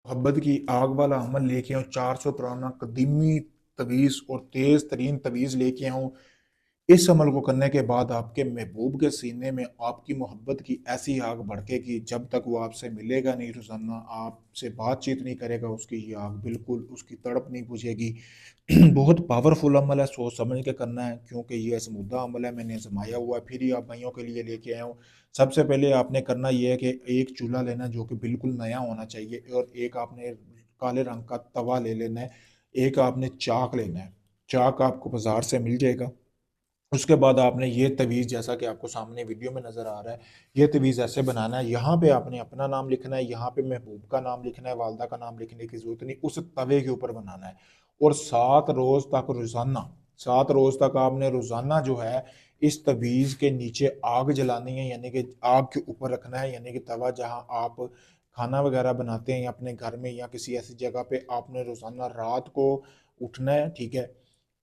मोहब्बत की आग वाला अमल लेके आऊँ, 400 पुराना कदीमी तवीज़ और तेज़ तरीन तवीज़ लेके आऊँ। इस अमल को करने के बाद आपके महबूब के सीने में आपकी मोहब्बत की ऐसी आग भड़केगी, जब तक वो आपसे मिलेगा नहीं रोज़ाना, आपसे बातचीत नहीं करेगा, उसकी ये आग बिल्कुल उसकी तड़प नहीं बुझेगी। बहुत पावरफुल अमल है, सोच समझ के करना है, क्योंकि ये आज़मूदा अमल है, मैंने आज़माया हुआ है, फिर ही आप भाइयों के लिए लेके आया हूँ। सबसे पहले आपने करना ये है कि एक चूल्हा लेना है जो कि बिल्कुल नया होना चाहिए, और एक आपने काले रंग का तवा ले लेना है, एक आपने चाक लेना है। चाक आपको बाज़ार से मिल जाएगा। उसके बाद आपने ये तवीज़, जैसा कि आपको सामने वीडियो में नज़र आ रहा है, ये तवीज़ ऐसे बनाना है, यहाँ पे आपने अपना नाम लिखना है, यहाँ पे महबूब का नाम लिखना है, वालदा का नाम लिखने की ज़रूरत नहीं, उस तवे के ऊपर बनाना है। और 7 रोज़ तक रोज़ाना, 7 रोज़ तक आपने रोज़ाना जो है इस तवीज़ के नीचे आग जलानी है, यानी कि आग के ऊपर रखना है, यानी कि तवा जहाँ आप खाना वगैरह बनाते हैं या अपने घर में या किसी ऐसी जगह पे, आपने रोज़ाना रात को उठना है, ठीक है?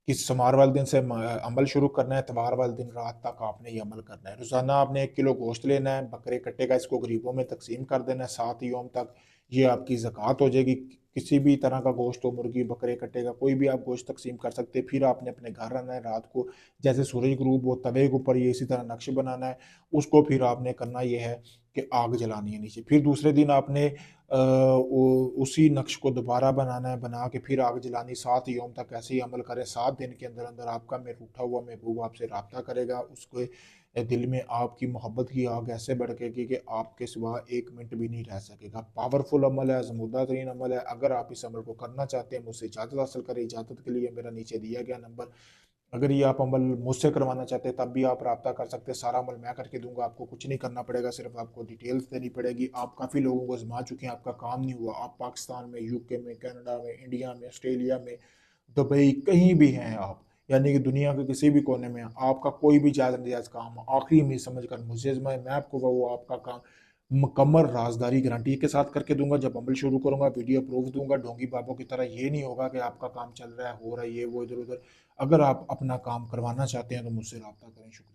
कि सोमवार वाले दिन से अमल शुरू करना है, इतवार वाले दिन रात तक आपने ये अमल करना है। रोज़ाना आपने 1 किलो गोश्त लेना है, बकरे कट्टे का, इसको गरीबों में तक़सीम कर देना है 7 योम तक। ये आपकी ज़कात हो जाएगी। किसी भी तरह का गोश्त हो, मुर्गी, बकरे कट्टे का, कोई भी आप गोश्त तक़सीम कर सकते हैं। फिर आपने अपने घर आना है रात को, जैसे सूरज गुरूब हो, तवे के ऊपर ये इसी तरह नक्श बनाना है। उसको फिर आपने करना ये है कि आग जलानी है नीचे। फिर दूसरे दिन आपने उसी नक्श को दोबारा बनाना है, बना के फिर आग जलानी। 7 योम तक ऐसे ही अमल करें। 7 दिन के अंदर अंदर आपका रूठा हुआ महबूब आपसे राब्ता करेगा। उसके दिल में आपकी मोहब्बत की आग ऐसे भड़केगी कि आपके सिवा 1 मिनट भी नहीं रह सकेगा। पावरफुल अमल है, आज़मूदा तरीन अमल है। अगर आप इस अमल को करना चाहते हैं, मुझसे इजाज़त हासिल करें। इजाज़त के लिए मेरा नीचे दिया गया नंबर, अगर ये आप अमल मुझसे करवाना चाहते हैं तब भी आप राब्ता कर सकते हैं। सारा अमल मैं करके दूंगा, आपको कुछ नहीं करना पड़ेगा, सिर्फ आपको डिटेल्स देनी पड़ेगी। आप काफ़ी लोगों को आजमा चुके हैं, आपका काम नहीं हुआ। आप पाकिस्तान में, यूके में, कनाडा में, इंडिया में, ऑस्ट्रेलिया में, दुबई, कहीं भी हैं आप, यानी कि दुनिया के किसी भी कोने में हैं, आपका कोई भी जायज़ नजायज़ काम आखिरी उम्मीद समझ कर मुझे आजमाएं, मैं आपको वो आपका काम मुकम्मल राजदारी गारंटी के साथ करके दूंगा। जब अमल शुरू करूंगा वीडियो प्रूफ दूंगा। ढोंगी बाबों की तरह ये नहीं होगा कि आपका काम चल रहा है, हो रहा है, ये वो इधर उधर। अगर आप अपना काम करवाना चाहते हैं तो मुझसे रब्ता करें। शुक्रिया।